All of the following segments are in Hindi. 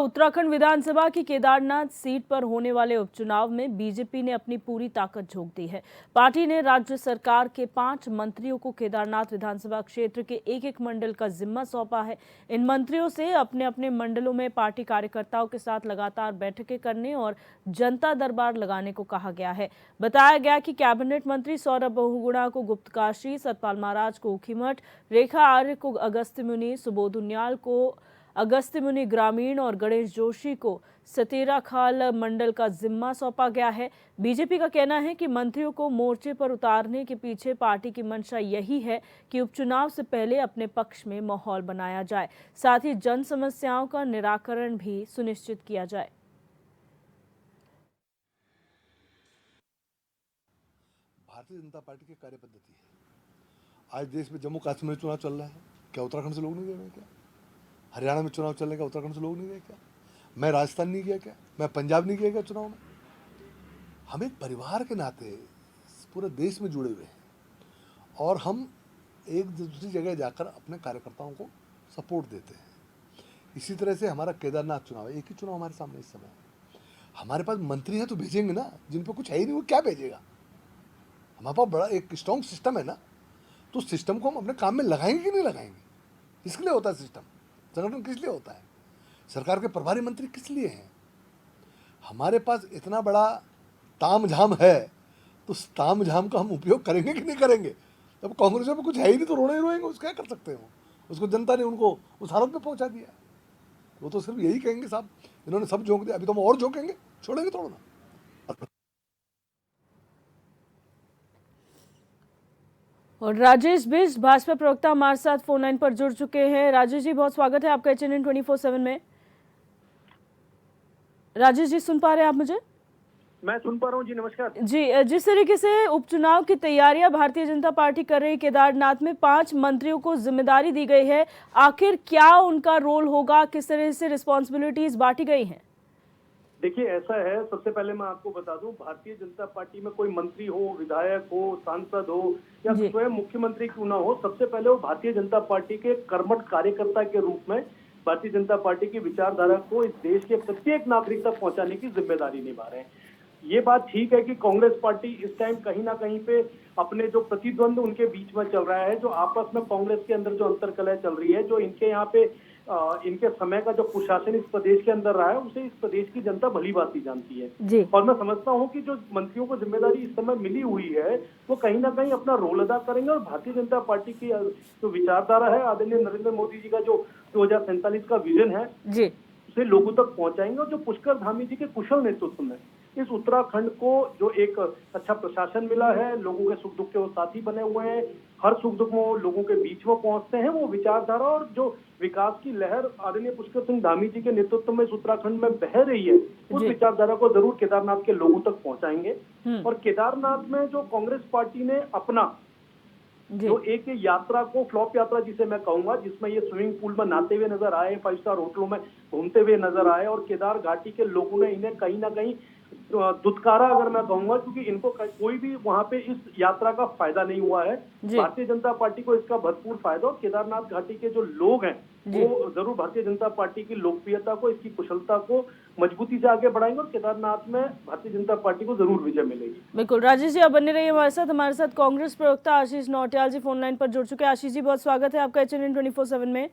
उत्तराखंड विधानसभा की केदारनाथ सीट पर होने वाले उपचुनाव में बीजेपी ने अपनी पूरी ताकत झोंक दी है। पार्टी ने राज्य सरकार के 5 मंत्रियों को केदारनाथ विधानसभा क्षेत्र के एक मंडल का जिम्मा सौंपा है। इन मंत्रियों से अपने अपने मंडलों में पार्टी कार्यकर्ताओं के साथ लगातार बैठकें करने और जनता दरबार लगाने को कहा गया है। बताया गया कि कैबिनेट मंत्री सौरभ बहुगुणा को गुप्तकाशी, सतपाल महाराज को ऊखीमठ, रेखा आर्य को अगस्त्यमुनि, सुबोध उनियाल को अगस्त्यमुनि ग्रामीण और गणेश जोशी को सतेराखाल मंडल का जिम्मा सौंपा गया है। बीजेपी का कहना है कि मंत्रियों को मोर्चे पर उतारने के पीछे पार्टी की मंशा यही है कि उपचुनाव से पहले अपने पक्ष में माहौल बनाया जाए, साथ ही जन समस्याओं का निराकरण भी सुनिश्चित किया जाए। भारतीय जनता पार्टी की कार्य पद्धति है। आज देश में जम्मू कश्मीर में चुनाव चल रहा है, क्या उत्तराखंड से लोग नहीं गए हैं? क्या हरियाणा में चुनाव चलने का उत्तराखंड से लोग नहीं गए? क्या मैं राजस्थान नहीं गया? क्या मैं पंजाब नहीं गया? क्या चुनाव में हम एक परिवार के नाते पूरे देश में जुड़े हुए हैं और हम एक दूसरी जगह जाकर अपने कार्यकर्ताओं को सपोर्ट देते हैं। इसी तरह से हमारा केदारनाथ चुनाव है, एक ही चुनाव हमारे सामने इस समय। हमारे पास मंत्री है तो भेजेंगे ना, जिन पर कुछ है ही नहीं वो क्या भेजेगा? हमारे पास बड़ा एक स्ट्रॉन्ग सिस्टम है ना, तो सिस्टम को हम अपने काम में लगाएंगे कि नहीं लगाएंगे? इसके लिए होता है सिस्टम, संगठन किस लिए होता है, सरकार के प्रभारी मंत्री किस लिए हैं? हमारे पास इतना बड़ा तामझाम है, तो तामझाम का हम उपयोग करेंगे कि नहीं करेंगे? अब कांग्रेस में कुछ है ही नहीं तो रोने ही रोएंगे, उसको क्या कर सकते हो? उसको जनता ने उनको उस हालत में पहुंचा दिया। वो तो सिर्फ यही कहेंगे साहब इन्होंने सब झोंक दिया, अभी तो हम और झोंकेंगे, छोड़ेंगे थोड़ा ना। और राजेश बिष्ट भाजपा प्रवक्ता हमारे साथ फोन लाइन पर जुड़ चुके हैं। राजेश जी, बहुत स्वागत है आपका HNN 24/7 में। राजेश जी, सुन पा रहे हैं आप मुझे? मैं सुन पा रहा हूँ जी, नमस्कार जी। जिस तरीके से उपचुनाव की तैयारियां भारतीय जनता पार्टी कर रही है, केदारनाथ में 5 मंत्रियों को जिम्मेदारी दी गई है, आखिर क्या उनका रोल होगा, किस तरह से रिस्पॉन्सिबिलिटीज बांटी गई हैं? देखिए, ऐसा है, सबसे पहले मैं आपको बता दूं, भारतीय जनता पार्टी में कोई मंत्री हो, विधायक हो, सांसद हो या स्वयं मुख्यमंत्री क्यों ना हो, सबसे पहले वो भारतीय जनता पार्टी के कर्मठ कार्यकर्ता के रूप में भारतीय जनता पार्टी की विचारधारा को इस देश के प्रत्येक नागरिक तक पहुंचाने की जिम्मेदारी निभा रहे हैं। ये बात ठीक है कि कांग्रेस पार्टी इस टाइम कहीं ना कहीं पे अपने जो प्रतिद्वंद उनके बीच में चल रहा है, जो आपस में कांग्रेस के अंदर जो अंतर्कलह चल रही है, जो इनके यहाँ पे इनके समय का जो कुशासन इस प्रदेश के अंदर रहा है, उसे इस प्रदेश की जनता भली भांति जानती है। और मैं समझता हूँ कि जो मंत्रियों को जिम्मेदारी इस समय मिली हुई है, वो कहीं ना कहीं अपना रोल अदा करेंगे और भारतीय जनता पार्टी की जो विचारधारा है, आदरणीय नरेंद्र मोदी जी का जो 2047 का विजन है, उसे लोगों तक पहुंचाएंगे। और जो पुष्कर धामी जी के कुशल नेतृत्व में इस उत्तराखंड को जो एक अच्छा प्रशासन मिला है, लोगों के सुख दुख के वो साथी बने हुए हैं, हर सुख दुख में लोगों के बीच में पहुंचते हैं, वो विचारधारा और जो विकास की लहर आदरणीय पुष्कर सिंह धामी जी के नेतृत्व में इस उत्तराखंड में बह रही है, उस विचारधारा को जरूर केदारनाथ के लोगों तक पहुंचाएंगे। और केदारनाथ में जो कांग्रेस पार्टी ने अपना जो एक यात्रा को फ्लॉप यात्रा जिसे मैं कहूंगा, जिसमें ये स्विमिंग पूल में नहाते हुए नजर आए, 5 स्टार होटलों में घूमते हुए नजर आए और केदार घाटी के लोगों ने इन्हें कहीं ना कहीं दुत्कारा, अगर मैं कहूंगा, क्योंकि इनको कोई भी वहां पे इस यात्रा का फायदा नहीं हुआ है। भारतीय जनता पार्टी को इसका भरपूर फायदा, और केदारनाथ घाटी के जो लोग हैं वो जरूर भारतीय जनता पार्टी की लोकप्रियता को, इसकी कुशलता को मजबूती से आगे बढ़ाएंगे और केदारनाथ में भारतीय जनता पार्टी को जरूर विजय मिलेगी। बिल्कुल। राजेश जी, आप बने रहिए हमारे साथ कांग्रेस प्रवक्ता आशीष नौटियाल जी फोन लाइन पर जुड़ चुके हैं। आशीष जी, बहुत स्वागत है आपका HNN 24/7 में।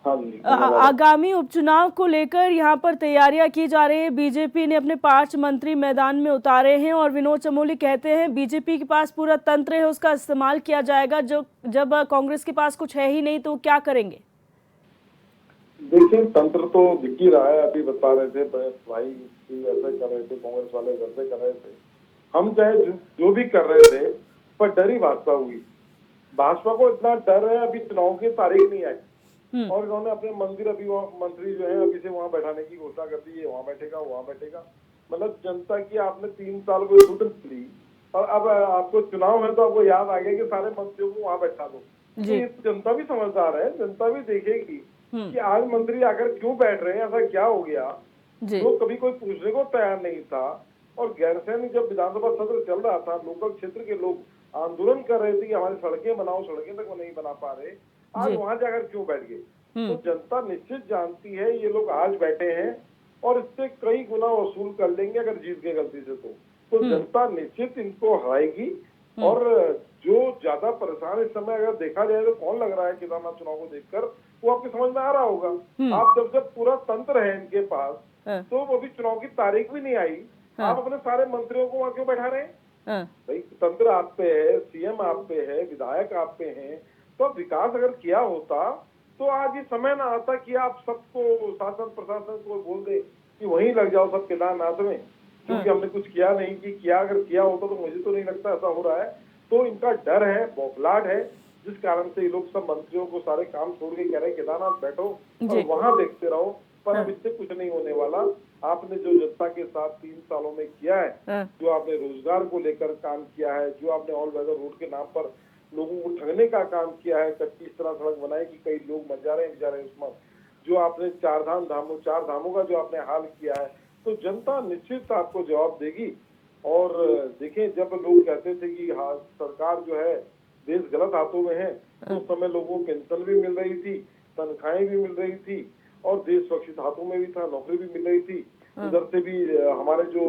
आगामी उपचुनाव को लेकर यहाँ पर तैयारियां की जा रही है। बीजेपी ने अपने 5 मंत्री मैदान में उतारे हैं और विनोद चमोली कहते हैं बीजेपी के पास पूरा तंत्र है, उसका इस्तेमाल किया जाएगा। जो जब कांग्रेस के पास कुछ है ही नहीं तो क्या करेंगे? देखिए, तंत्र तो दिख ही रहा है। अभी बता रहे थे भाई ऐसे कर रहे थे, कांग्रेस वाले वैसे कर रहे थे, हम चाहे जो भी कर रहे थे, पर डरी भाजपा हुई। भाजपा को इतना डर है, अभी चुनाव की तारीख नहीं आई और इन्होंने अपने मंत्री जो है अभी से वहां बैठाने की घोषणा कर दी है, वहां बैठेगा वहां बैठेगा। मतलब जनता की आपने 3 साल को सूत्र ली और अब आपको चुनाव है तो आपको याद आ गया कि सारे मंत्रियों को वहां बैठा दो। तो जनता भी समझदार है, जनता भी देखेगी कि आज मंत्री आकर क्यों बैठ रहे हैं, ऐसा क्या हो गया जो कभी कोई पूछने को तैयार नहीं था। और गैरसैंण जब विधानसभा सत्र चल रहा था, लोकल क्षेत्र के लोग आंदोलन कर रहे थे कि हमारी सड़कें बनाओ, सड़कें तक वो नहीं बना पा रहे, आज वहां जाकर क्यों बैठ गए? तो जनता निश्चित जानती है ये लोग आज बैठे हैं और इससे कई गुना वसूल कर लेंगे अगर जीत गए गलती से तो जनता निश्चित इनको हराएगी। और जो ज्यादा परेशान इस समय अगर देखा जाए तो कौन लग रहा है केदारनाथ चुनाव को देखकर, वो आपके समझ में आ रहा होगा। आप जब पूरा तंत्र है इनके पास, तो वो भी चुनाव की तारीख भी नहीं आई, आप अपने सारे मंत्रियों को वहां क्यों बैठा रहे हैं? भाई तंत्र आप पे है, सीएम आप पे है, विधायक आप पे हैं, तो विकास अगर किया होता तो आज ये समय ना आता कि आप सबको शासन प्रशासन को बोल दे कि वहीं लग जाओ सब केदारनाथ में, क्योंकि हमने कुछ किया नहीं। कि किया अगर किया होता तो मुझे तो नहीं लगता ऐसा हो रहा है। तो इनका डर है, बौखलाहट है, जिस कारण से ये लोग सब मंत्रियों को सारे काम छोड़ के कह रहे हैं केदारनाथ बैठो और वहां देखते रहो। पर अब इससे कुछ नहीं होने वाला। आपने जो जनता के साथ 3 सालों में किया है, जो आपने रोजगार को लेकर काम किया है, जो आपने ऑल वेदर रोड के नाम पर लोगों को ठगने का काम किया है, कच्ची इस तरह सड़क बनाई कि कई लोग मर जा रहे हैं बेचारे उसमें, जो आपने चार धामों का जो आपने हाल किया है, तो जनता निश्चित आपको जवाब देगी। और देखें, जब लोग कहते थे कि हाँ सरकार जो है देश गलत हाथों में है, तो उस समय लोगों को पेंशन भी मिल रही थी, तनख्वाहें भी मिल रही थी और देश सुरक्षित हाथों में भी था, नौकरी भी मिल रही थी। उधर से भी हमारे जो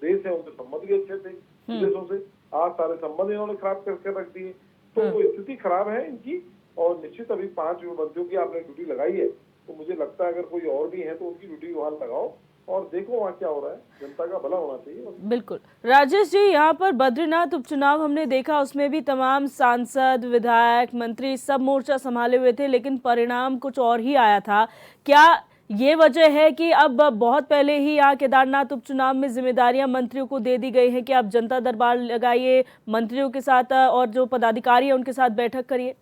देश है उनके संबंध भी अच्छे थे विदेशों से। आज सारे संबंध इन्होंने खराब करके रख दिए, तो स्थिति खराब है इनकी। और निश्चित अभी 5 मंत्रियों की आपने ड्यूटी लगाई है, तो मुझे लगता है अगर कोई और भी है तो उनकी ड्यूटी वहां लगाओ और देखो वहाँ क्या हो रहा है। जनता का भला होना चाहिए। बिल्कुल राजेश जी, यहाँ पर बद्रीनाथ उपचुनाव हमने देखा, उसमें भी तमाम सांसद, विधायक, मंत्री सब मोर्चा संभाले हुए थे, लेकिन परिणाम कुछ और ही आया था। क्या ये वजह है कि अब बहुत पहले ही यहाँ केदारनाथ उपचुनाव में जिम्मेदारियां मंत्रियों को दे दी गई हैं कि आप जनता दरबार लगाइए, मंत्रियों के साथ और जो पदाधिकारी है उनके साथ बैठक करिए?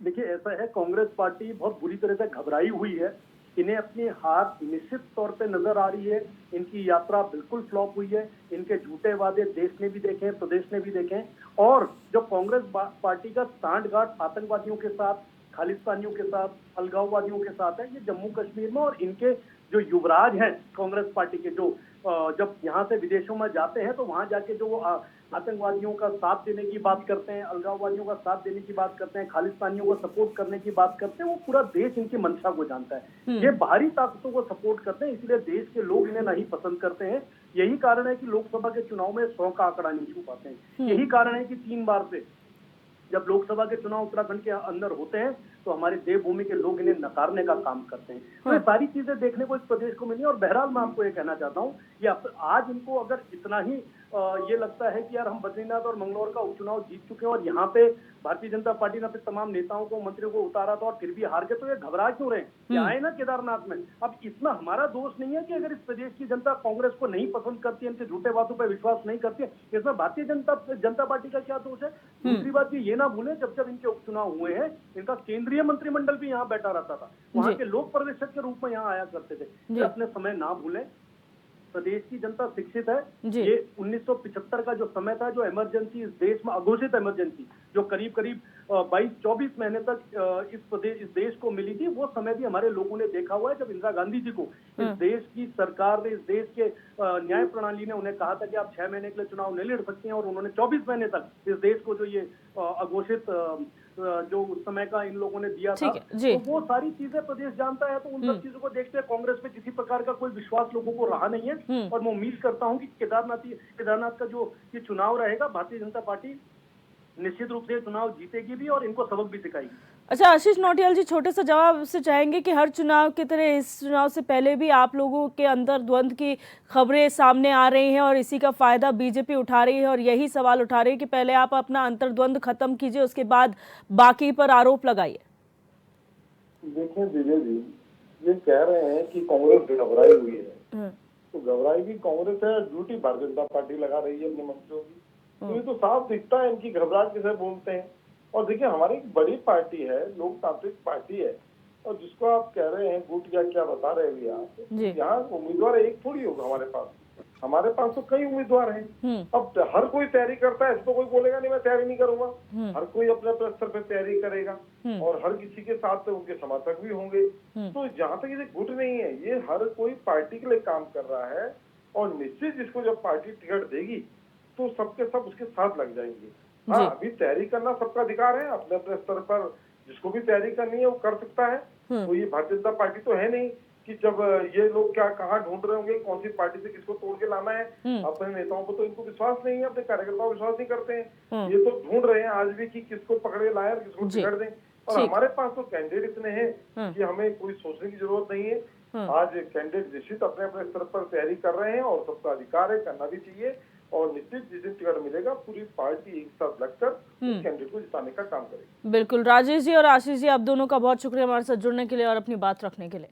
देखिए ऐसा है, कांग्रेस पार्टी बहुत बुरी तरह से घबराई हुई है। इन्हें अपनी हार निश्चित तौर पे नजर आ रही है। इनकी यात्रा बिल्कुल फ्लॉप हुई है। इनके झूठे वादे देश ने भी देखे, प्रदेश ने भी देखे। और जो कांग्रेस पार्टी का सांठगांठ आतंकवादियों के साथ, खालिस्तानियों के साथ, अलगाववादियों के साथ है, ये जम्मू कश्मीर में। और इनके जो युवराज हैं कांग्रेस पार्टी के, जो जब यहाँ से विदेशों में जाते हैं तो वहां जाके जो आतंकवादियों का साथ देने की बात करते हैं, अलगाववादियों का साथ देने की बात करते हैं, खालिस्तानियों को सपोर्ट करने की बात करते हैं, वो पूरा देश इनकी मंशा को जानता है। ये बाहरी ताकतों को सपोर्ट करते हैं, इसलिए देश के लोग इन्हें नहीं पसंद करते हैं। यही कारण है कि लोकसभा के चुनाव में 100 का आंकड़ा नहीं छू पाते हैं। यही कारण है कि 3 बार से जब लोकसभा के चुनाव उत्तराखंड के अंदर होते हैं तो हमारे देवभूमि के लोग इन्हें नकारने का काम करते हैं। तो ये सारी चीजें देखने को इस प्रदेश को मिली। और बहरहाल मैं आपको ये कहना चाहता हूँ, ये आज इनको अगर इतना ही ये लगता है कि यार हम बद्रीनाथ और मंगलौर का उपचुनाव जीत चुके हैं और यहाँ पे भारतीय जनता पार्टी ने अपने तमाम नेताओं को, मंत्रियों को उतारा था और फिर भी हार गए, तो ये घबरा क्यों रहे? ये आए ना केदारनाथ में। अब इसमें हमारा दोष नहीं है कि अगर इस प्रदेश की जनता कांग्रेस को नहीं पसंद करती है, इनके झूठे बातों पर विश्वास नहीं करती है, इसमें भारतीय जनता पार्टी का क्या दोष है? दूसरी बात ये ना भूलें, जब जब इनके उपचुनाव हुए हैं, इनका केंद्रीय मंत्रिमंडल भी यहाँ बैठा रहता था, वहां के लोक पर्यवेक्षक के रूप में यहाँ आया करते थे। अपने समय ना भूलें, प्रदेश की जनता शिक्षित है। ये 1975 का जो समय था, जो इमरजेंसी इस देश में, अघोषित इमरजेंसी जो करीब 22-24 महीने तक इस देश को मिली थी, वो समय भी हमारे लोगों ने देखा हुआ है। जब इंदिरा गांधी जी को इस देश की सरकार ने, इस देश के न्याय प्रणाली ने उन्हें कहा था कि आप 6 महीने के लिए चुनाव नहीं लड़ सकते हैं, और उन्होंने 24 महीने तक इस देश को जो ये अघोषित जो उस समय का इन लोगों ने दिया था, तो वो सारी चीजें प्रदेश जानता है। तो उन सब चीजों को देखते हुए कांग्रेस में किसी प्रकार का कोई विश्वास लोगों को रहा नहीं है। और मैं उम्मीद करता हूं कि केदारनाथ का जो ये चुनाव रहेगा, भारतीय जनता पार्टी निश्चित रूप से चुनाव जीतेगी भी और इनको सबक भी सिखाएगी। अच्छा आशीष नौटियाल जी, छोटे सा जवाब से चाहेंगे कि हर चुनाव की तरह इस चुनाव से पहले भी आप लोगों के अंदर द्वंद्व की खबरें सामने आ रही हैं और इसी का फायदा बीजेपी उठा रही है और यही सवाल उठा रही है कि पहले आप अपना अंतर्द्वंद खत्म कीजिए, उसके बाद बाकी पर आरोप लगाइए। देखिए विजय जी, ये कह रहे हैं कि कांग्रेस घबराई हुई है, तो घबराई भी कांग्रेस है, ड्यूटी भारतीय जनता पार्टी लगा रही है अपने मंत्रियों की। तो ये तो साफ दिखता है इनकी घबराहट किसे बोलते हैं। और देखिए हमारी एक बड़ी पार्टी है, लोकतांत्रिक पार्टी है, और जिसको आप कह रहे हैं गुट या क्या बता रहे हैं आप, यहाँ उम्मीदवार एक थोड़ी होगा हमारे पास तो कई उम्मीदवार हैं। अब हर कोई तैयारी करता है, इसको कोई बोलेगा नहीं मैं तैयारी नहीं करूंगा। हर कोई अपने अपने स्तर पर तैयारी करेगा और हर किसी के साथ उनके समर्थक भी होंगे। तो जहाँ तक ये गुट नहीं है, ये हर कोई पार्टी के लिए काम कर रहा है और निश्चित जिसको जब पार्टी टिकट देगी तो सबके सब उसके साथ लग जाएंगे। हाँ, अभी तैयारी करना सबका अधिकार है, अपने अपने स्तर पर जिसको भी तैयारी करनी है वो कर सकता है। तो ये भारतीय जनता पार्टी तो है नहीं कि जब ये लोग क्या कहाँ ढूंढ रहे होंगे कौन सी पार्टी से किसको तोड़ के लाना है। अपने नेताओं को तो इनको विश्वास नहीं है, अपने कार्यकर्ताओं को विश्वास नहीं करते हैं। ये तो ढूंढ रहे हैं आज भी कि किसको पकड़े लाए और किसको बिगड़ दें। और हमारे पास तो कैंडिडेट इतने हैं कि हमें कोई सोचने की जरूरत नहीं है। आज कैंडिडेट निश्चित अपने अपने स्तर पर तैयारी कर रहे हैं और सबका अधिकार है, करना भी चाहिए। और निश्चित जिस दिन टिकट मिलेगा पूरी पार्टी एक साथ लगकर उस कैंडिडेट को जिताने का काम करेगी। बिल्कुल राजेश जी और आशीष जी, आप दोनों का बहुत शुक्रिया हमारे साथ जुड़ने के लिए और अपनी बात रखने के लिए।